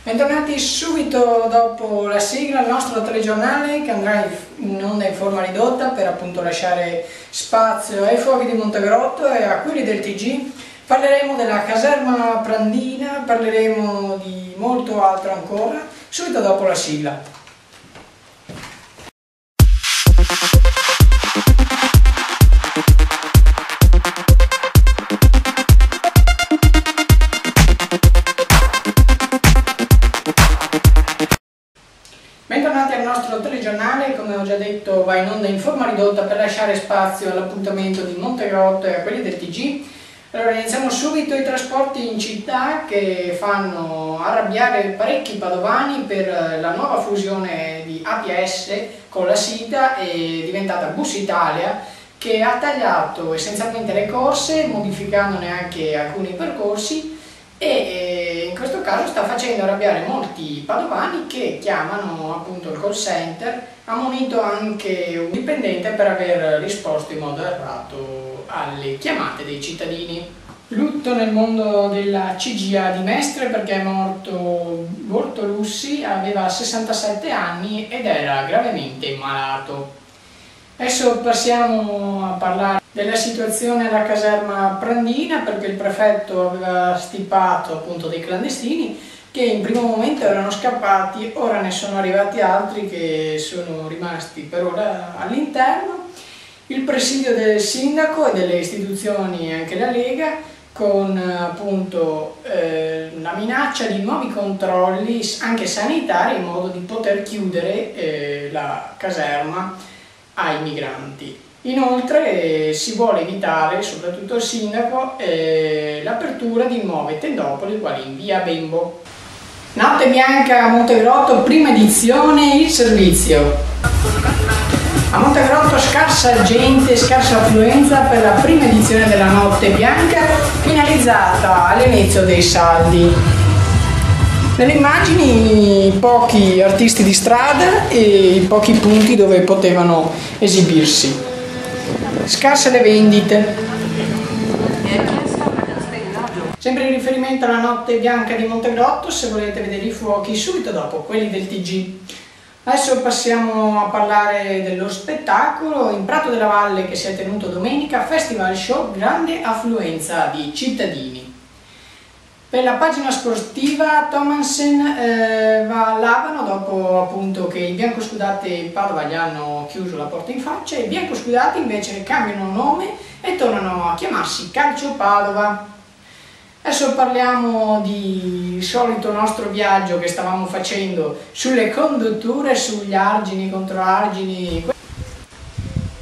Bentornati subito dopo la sigla al nostro telegiornale che andrà in onda in forma ridotta per appunto lasciare spazio ai fuochi di Montegrotto e a quelli del TG. Parleremo della caserma Prandina, parleremo di molto altro ancora, subito dopo la sigla. Bentornati al nostro telegiornale, come ho già detto va in onda in forma ridotta per lasciare spazio all'appuntamento di Montegrotto e a quelli del TG. Allora iniziamo subito. I trasporti in città che fanno arrabbiare parecchi padovani per la nuova fusione di APS con la SITA è diventata Bus Italia, che ha tagliato essenzialmente le corse, modificandone anche alcuni percorsi, e in questo caso sta facendo arrabbiare molti padovani che chiamano appunto il call center, ammonito anche un dipendente per aver risposto in modo errato alle chiamate dei cittadini. Lutto nel mondo della CGA di Mestre perché è morto Bortolussi, aveva 67 anni ed era gravemente malato. Adesso passiamo a parlare della situazione alla caserma Prandina, perché il prefetto aveva stipato appunto dei clandestini che in primo momento erano scappati, ora ne sono arrivati altri che sono rimasti per ora all'interno. Il presidio del sindaco e delle istituzioni, anche la Lega, con appunto la minaccia di nuovi controlli anche sanitari in modo di poter chiudere la caserma ai migranti. Inoltre si vuole evitare, soprattutto il sindaco, l'apertura di nuove tendopoli quali in via Bembo. Notte Bianca a Montegrotto, prima edizione, il servizio. A Montegrotto scarsa gente, scarsa affluenza per la prima edizione della Notte Bianca, finalizzata all'inizio dei saldi. Nelle immagini pochi artisti di strada e pochi punti dove potevano esibirsi. Scarse le vendite. Sempre in riferimento alla Notte Bianca di Montegrotto, se volete vedere i fuochi, subito dopo quelli del TG. Adesso passiamo a parlare dello spettacolo. In Prato della Valle, che si è tenuto domenica, festival show, grande affluenza di cittadini. Per la pagina sportiva Thomasen va a Labano dopo appunto che i biancoscudati Padova gli hanno chiuso la porta in faccia. I biancoscudati invece cambiano nome e tornano a chiamarsi Calcio Padova. Adesso parliamo di solito nostro viaggio che stavamo facendo sulle condutture, sugli argini, controargini.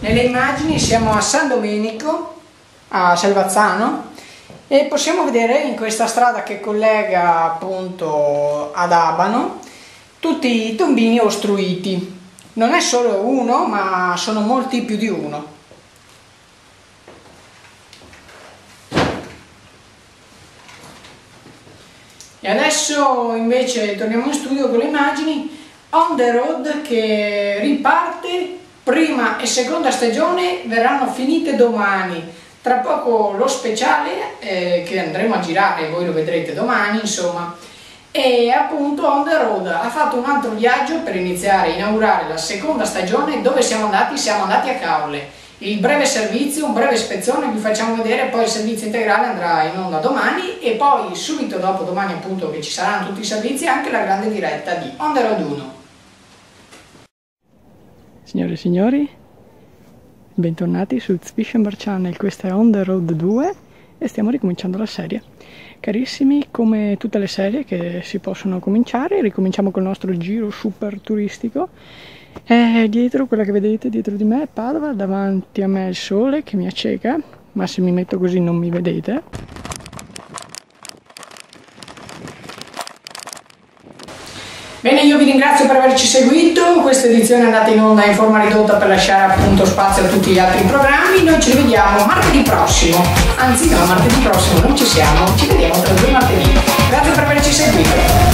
Nelle immagini siamo a San Domenico, a Selvazzano, e possiamo vedere in questa strada che collega appunto ad Abano tutti i tombini ostruiti. Non è solo uno, ma sono molti più di uno. E adesso invece torniamo in studio con le immagini. On the Road che riparte, prima e seconda stagione verranno finite domani. Tra poco lo speciale che andremo a girare, voi lo vedrete domani, insomma. E appunto On the Road ha fatto un altro viaggio per iniziare a inaugurare la seconda stagione. Dove siamo andati? Siamo andati a Caule. Il breve servizio, un breve ispezione, vi facciamo vedere, poi il servizio integrale andrà in onda domani e poi subito dopo domani appunto che ci saranno tutti i servizi anche la grande diretta di On the Road 1. Signore e signori, bentornati su Zwischenbar Channel, questa è On the Road 2 e stiamo ricominciando la serie. Carissimi, come tutte le serie che si possono cominciare, ricominciamo col nostro giro super turistico. Dietro, quella che vedete dietro di me è Padova, davanti a me è il sole che mi acceca, ma se mi metto così non mi vedete. Bene, io vi ringrazio per averci seguito, questa edizione è andata in onda in forma ridotta per lasciare appunto spazio a tutti gli altri programmi. Noi ci rivediamo martedì prossimo, anzi no, martedì prossimo non ci siamo, ci vediamo tra 2 martedì. Grazie per averci seguito.